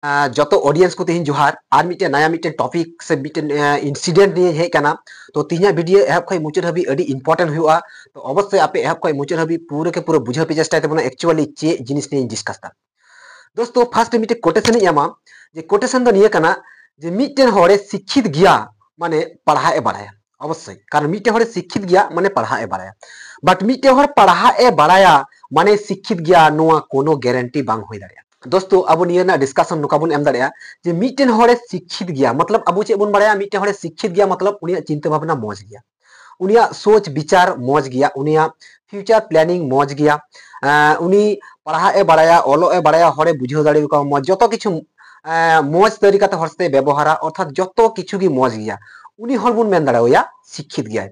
जो ऑडियंस को तीन जोहार और मिट्टे नया मिट्टे टॉपिक से मिट्टे इंसिडेंट नहीं है क्या तो तीन वीडियो एहब खै मुचाद हाबी अड़ी इंपॉर्टेंट हुआ तो अवश्य आपे एहब खै मुचाद हाबी पूरे के पूरे बुझा पे चेष्टा तबना एक्चुअली चे जिनिस ने डिस्कस ता दोस्तों फर्स्ट मिट्टे कोटेशन एमा जे कोटेशन दो निया कना जे मिट्टे हरे शिक्षित गया माने पढ़ाए बढ़ाया अवश्य कारण मिट्टे हरे शिक्षित गया माने पढ़ाए बढ़ाया बट मिट्टे हर पढ़ाए बढ़ाया माने शिक्षित गया नोआ कोनो गारंटी बांग होई दाड़िया दोस्तों अब निया डिस्कशन नुका बन एम दाड़िया जे मिट्टेन हरे शिक्षित गया मतलब अब चे बन बाड़ाया मिट्टेन हरे शिक्षित गया मतलब उनिया चिंता भावना मौज गया उनिया सोच विचार मौज गया उनिया फ्यूचर प्लानिंग मौज गया उनी पढ़ाए बढ़ाया ओलोए बढ़ाया हरे बुझाव दाड़े का मौज जतो किछु मौज तरीका ते हरते व्यवहार अर्थात जतो किछु की मौज गया उनी हर बन मेन दाड़ाया शिक्षित गया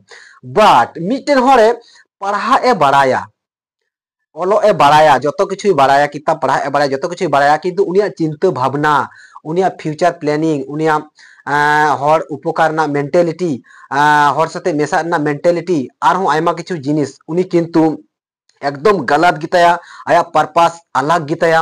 बाट मिट्टेन हरे पढ़ाए बढ़ाया ओलोए बढ़ाया जो किछु बढ़ाया किताब पढ़ाए बढ़ाया जो किछु बढ़ाया किंतु उनिया चिंता भावना उनिया फ्यूचर प्लानिंग उनिया हर उपकार ना मेंटालिटी हर साथे मेसा ना मेंटालिटी आर हूं आयमा किछु जिनिस उनी किंतु एकदम गलत गिताया आया पर्पस अलग गिताया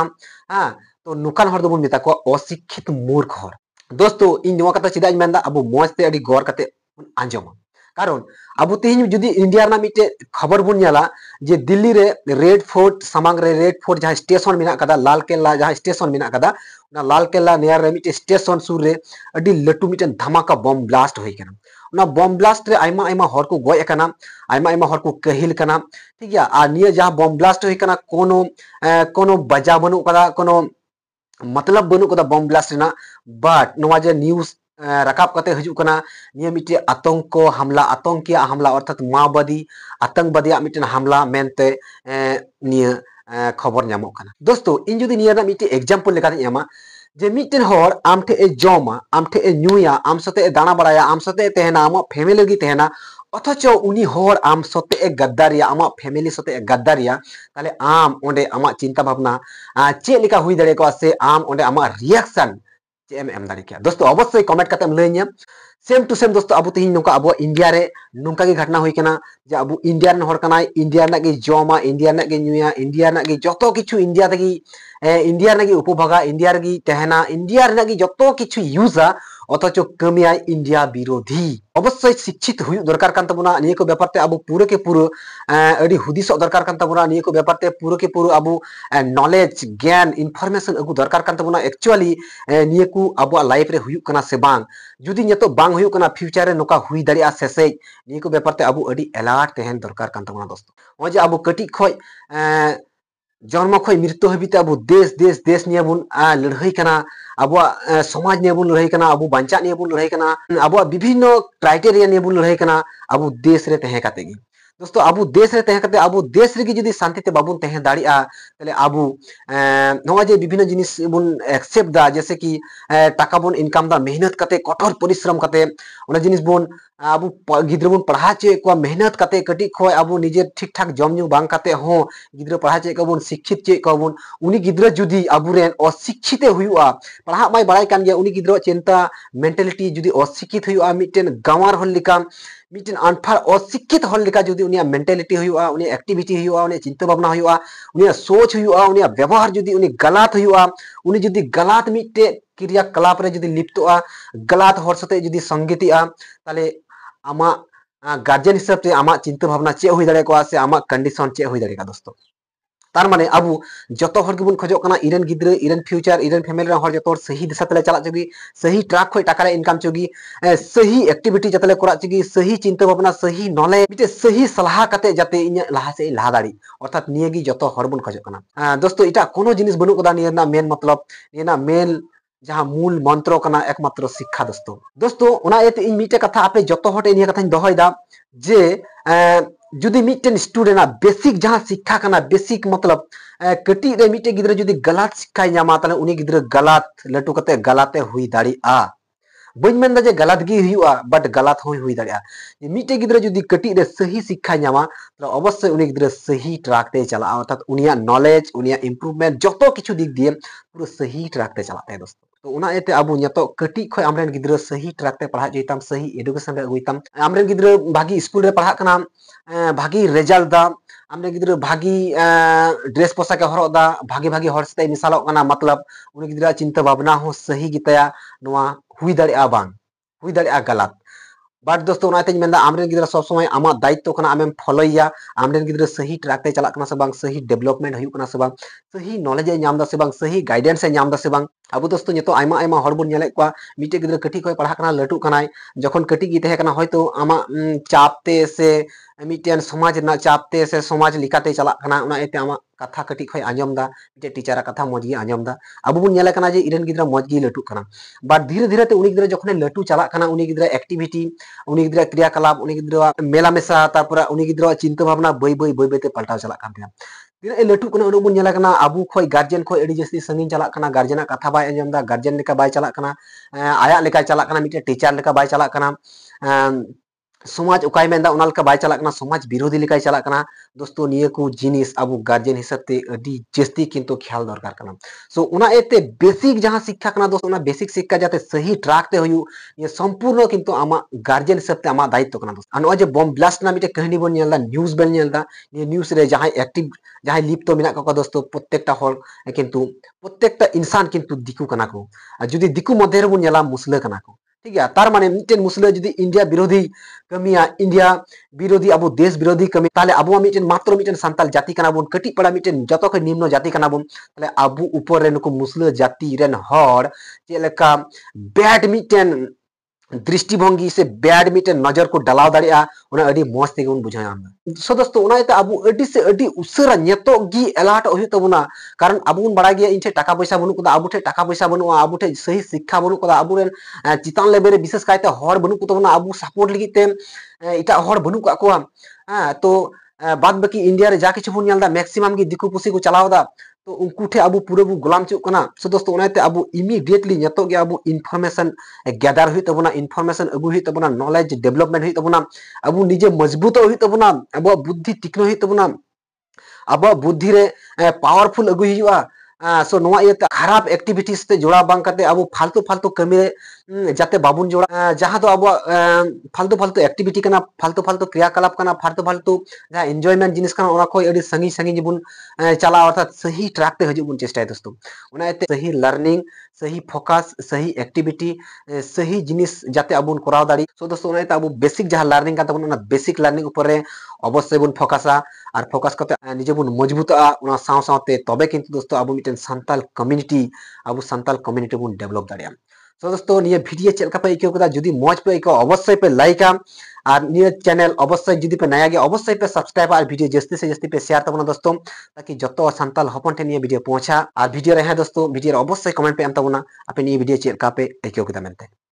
हां तो नुकान हर दोबन मेता को अशिक्षित मूर्ख हर दोस्तों इन नोवा कथा चिदा मेंदा अब मौजते अडी गौर कते आंजोमा कारण अब तीन जुदी इंडिया ना मिटे खबर बुन नेला जे दिल्ली रे रेड फोर्ट सामांग रे रेड फोर्ट जहां स्टेशन मेना कदा लाल केला जहां स्टेशन मेना कदा ना लाल केला नियर रे मिटे स्टेशन सुर रे अडी लटू मिटे धमाका बम ब्लास्ट होई केना ना बम ब्लास्ट रे आयमा आयमा हर को गय एकना आयमा आयमा हर को कहिल कना ठीक गया आ निया जहां बम ब्लास्ट होई कना कोनो बजा बनु कदा कोनो मतलब बनु कदा बम ब्लास्ट ना but Nova J news Rakab कते हजू कना निया मिटे आतंक हमला आतंकिया हमला अर्थात माओवादी आतंकवादी मिटे हमला मेनते निया खबर नामो कना दोस्तों इन जुदी निया ना मिटे एग्जांपल लेका एमा जे मिटेन हर आमठे ए जमा आमठे ए न्यूया आम सते दाना बड़ाया आम सते तेहना आम फैमिली गी तेहना अथच उनी हर आम सते गद्दारिया आम फैमिली सते गद्दारिया ताले आम ओंडे आम चिंता भावना चे लेका हुई दाड़े को से आम ओंडे आम रिएक्शन एम दाड़ी क्या दोस्तों अवश्य कमेंट करते लैया सेम टू सेम दोस्तों अब तीन नौका अब इंडिया रे नौका की घटना हुई कना जे अब इंडिया रन हर कना इंडिया ना के जमा इंडिया ना के न्यूया इंडिया ना के जतो किछु इंडिया तगी इंडिया ना के उपभोगा इंडिया रे तहना इंडिया ना के जतो किछु यूजा अथच कमिया इंडिया विरोधी अवश्य शिक्षित हुई दरकार कान तबना निये को व्यापार ते अब पूरे के पूरे अडी हुदिस दरकार कान तबना निये को व्यापार ते पूरे के पूरे अब नॉलेज ज्ञान इनफॉरमेशन अगु दरकार कान तबना एक्चुअली निये को अब लाइफ रे हुई कना से बांग जुदी नितो बांग हुई कना फ्यूचर रे नोका हुई दाड़िया सेसे निये को व्यापार ते अब अडी अलर्ट तहन दरकार कान तबना दोस्तों जे अब कटी खय जन्म खय मृत्यु हबिते अब देश देश देश निये बुन लड़ाई कना अब समाज निये बुन लड़ाई कना अब बांचा निये बुन लड़ाई कना अब विभिन्न क्राइटेरिया निये बुन लड़ाई कना अब देश रे तहे काते गी दोस्तों अब देश रे तहे काते अब देश रे जुदी शांति ते बाबुन तहे दाड़िया तले अब नवा जे विभिन्न जिनिस बुन एक्सेप्ट दा जैसे कि टाका बुन इनकम दा मेहनत काते कठोर परिश्रम काते ओना जिनिस बुन अब गिद्र बुन पढ़ा चे को मेहनत काते कटी खय अब निजे ठीक ठाक जम न्यू बांग काते हो गिद्र पढ़ा चे को बुन शिक्षित चे को बुन उनी गिद्र जुदी अबुरेन अशिक्षित हुआ पढ़ा माय बड़ाई कान गया उनी गिद्र चिंता मेंटालिटी जुदी अशिक्षित हुआ मिटेन गांवार हल लिका मिटेन अनफार अशिक्षित हल लिका जुदी उनी मेंटालिटी हुआ उनी एक्टिविटी हुआ उनी चिंता भावना हुआ उनी सोच हुआ उनी व्यवहार जुदी उनी गलत हुआ उनी जुदी गलत मिटे क्रिया कलाप रे जुदी लिप्तोआ गलत हर सते जुदी संगीतिया ताले आमा गार्जियन हिसाब से आमा चिंता भावना चे हुई दाड़े को से आमा कंडीशन चे हुई दाड़े का दोस्तों तार माने अब जतो हर गिबुन खजो कना इरन गिद्र इरन फ्यूचर इरन फैमिली रे हर जतो सही दिशा तले चला चगी सही ट्रैक खय टाका रे इनकम चगी सही एक्टिविटी जतले करा चगी सही चिंता भावना सही नॉलेज मिटे सही सलाह कते जाते इन लाहा से लाहा दाड़ी अर्थात नियगी जतो हर बुन खजो कना दोस्तों इटा कोनो जिनिस बनु कदा नियना मेन मतलब नियना मेन जहां मूल मंत्र कना एकमात्र शिक्षा दोस्तों ओना एते इन मिटे कथा आपे जतो हटे निया कथाኝ दहयदा जे जुदी मिटेन स्टूडेंट बेसिक जहां शिक्षा कना बेसिक मतलब कटी रे मिटे गिद्र जुदी गलत शिक्षा ᱧᱟᱢᱟ ताले उनी गिद्र गलत लटू कते गलते हुई दाड़ी आ बइन मेंदा जे गलत गी हुआ बट गलत हुई दाड़ी आ मिटे गिद्र जुदी कटी रे सही शिक्षा ᱧামা तो अवश्य उनी गिद्र सही ट्रैक ते चला अर्थात उनिया नॉलेज उनिया इंप्रूवमेंट जतो किछु दिक दिए पूरा सही ट्रैक ते चलाते दोस्तों तो उना एते अब नितो कटी खय आमरेन गिद्र सही ट्रैक ते पढ़ा जइताम सही एजुकेशन रे अगुइताम आमरेन गिद्र भागी स्कूल रे पढ़ा कना भागी रिजल्ट दा आमने गिद्रा भागी ड्रेस पोशाक हरद भागे भागे हर सते मिसालोग कना मतलब उनी गिद्रा चिंता भावना हो सही गितया नोआ हुई दाड़ेया बांग हुई दाड़ेया गलत बट दोस्तों उनाते मेंदा आमरे गिद्रा सब समय आमा दायित्व कना आमेम फॉलोया आमरे गिद्रा सही ट्रैक ते चलाक कना से बांग सही डेवलपमेंट हुई कना से बांग सही नॉलेज ए नाम दा से बांग सही गाइडेंस ए नाम दा से बांग अब दोस्तों नितो आयमा आयमा हर बुन नेले को मिटे गिद्रा कटी कोय पढ़ा कना लटू कनाय जखन कटी गी तहे कना होयतो आमा चापते से मिटेन समाज ना चापते से समाज लिकाते चलाक कना उना एते आमा कथा कटी खोय आंजम दा मिटे टीचर कथा मजगी आंजम दा अब बुन नेले कना जे इरेन गिद्रा मजगी लटू कना बट धीरे धीरे ते उनी गिद्रा जखन लटू चलाक कना उनी गिद्रा एक्टिविटी उनी गिद्रा क्रियाकलाप उनी गिद्रा मेला मेसा तारपर उनी गिद्रा चिंता भावना बई बई बई बई ते पलटाव चलाक कान तिना तीना लटू कना उनी बुन नेला कना आबू खोय गार्जियन खोय एडी जस्ती संगिन चलाक कना गार्जियन कथा बाय आंजम दा गार्जियन लेका बाय चलाक कना आया लेका चलाक कना मिटे टीचर लेका बाय चलाक कना समाज उकाय मेंदा उना लेका बाय चलाक कना समाज विरोधी लेकाय चलाक कना दोस्तों निये को जिनिस अब गार्जियन हिसाब ते अडी जस्ती किंतु ख्याल दरकार कना सो उना एते बेसिक जहां शिक्षा कना दोस्तों उना बेसिक शिक्षा जाते सही ट्रैक ते होयु ये संपूर्ण किंतु आमा गार्जियन हिसाब ते आमा दायित्व कना दोस्तों अनो जे बम ब्लास्ट ना मिटे कहानी बन नेलदा न्यूज़ बन नेलदा ये न्यूज़ रे जहां एक्टिव जहां लिप्त मेना को दोस्तों प्रत्येकटा हर किंतु प्रत्येकटा इंसान किंतु दिकु कना को जुदी दिकु मध्य रे बन नेला मुसले कना को ठीक है तार माने मिटेन मुसले जुदी इंडिया विरोधी कमिया इंडिया विरोधी अब देश विरोधी कमी ताले अब मिटेन मात्र मिटेन संताल जाति कना बन कटी पड़ा मिटेन जतो ख निम्न जाति कना बन ताले अब ऊपर रे नुको मुसले जाति रेन हर चेलेका बैड मिटेन दृष्टिभंगी से बैड मिटेन नजर को डलाव दाड़िया उना अडी मौज ते बन बुझाय आम सो दोस्तों उना एते अब अडी से अडी उसरा नितो गी एलाट होय तबुना कारण अब बन बड़ा गया इनठे टाका पैसा बनु कोदा अब ठे टाका पैसा बनु अब ठे सही शिक्षा बनु कोदा अब रेन चितान लेवल रे विशेष कायते हर बनु को तबुना अब सपोर्ट लगी ते इटा हर बनु का को तो बाद बाकी इंडिया रे जा किछु बन नेलदा मैक्सिमम गी दिकु पुसी को चलावदा तो उनको ठे अब पूरा बु गुलाम चुक कना सो दोस्तों उनाते अब इमीडिएटली नितो गे अब इनफॉरमेशन गैदर हुई तबुना इनफॉरमेशन अगु हुई तबुना नॉलेज डेवलपमेंट हुई तबुना अब निजे मजबूत हुई तबुना अब बुद्धि तीक्ष्ण हुई तबुना अब बुद्धि रे पावरफुल अगु हुआ सो नोआ ये खराब एक्टिविटीज ते जोड़ा बांग करते अब फालतू फालतू कमी जाते बाबुन जोड़ा जहां तो अब फालतू फालतू एक्टिविटी कना फालतू फालतू क्रियाकलाप कना फालतू फालतू जहां एंजॉयमेंट जिनिस कना ओना कोई अडी संगी संगी जिबुन चला अर्थात सही ट्रैक ते हजू बुन चेष्टा दोस्तों ओना एते सही लर्निंग सही फोकस सही एक्टिविटी सही जिनिस जाते अब कराव दाड़ी सो दोस्तों ओना एते अब बेसिक जहां लर्निंग का तबन बेसिक लर्निंग ऊपर रे अवश्य बुन फोकसा और फोकस करते निजे बुन मजबूता ओना साव सावते तबे किंतु दोस्तों अब मिटेन संताल कम्युनिटी अब संताल कम्युनिटी बुन डेवलप दाड़िया सो दोस्तों निये वीडियो चेलका पे इको कदा जुदी मौज पे इको अवश्य पे लाइक और निये चैनल अवश्य जुदी पे नया गया अवश्य पे सब्सक्राइब और वीडियो जस्ती से जस्ती पे शेयर तबना दोस्तों ताकि जतो संताल हपन ठे निये वीडियो पहुंचा और वीडियो रहे दोस्तों वीडियो अवश्य कमेंट पे एम तबना आपे निये वीडियो चेलका पे इको कदा मेनते।